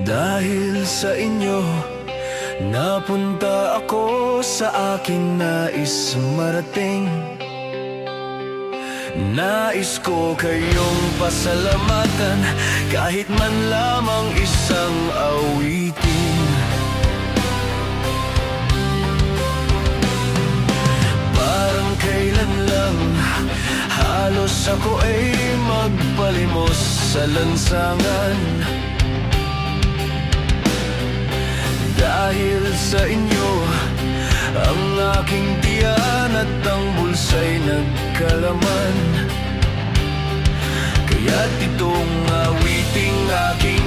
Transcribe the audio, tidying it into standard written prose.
Dahil sa inyo, napunta ako sa aking nais marating. Nais ko kayong pasalamatan, kahit man lamang isang awitin. Parang kailan lang, halos ako ay magpalimos sa lansangan. Dahil sa inyo, ang aking tiyan at ang bulsa'y nagkalaman. Kaya't itong awiting aking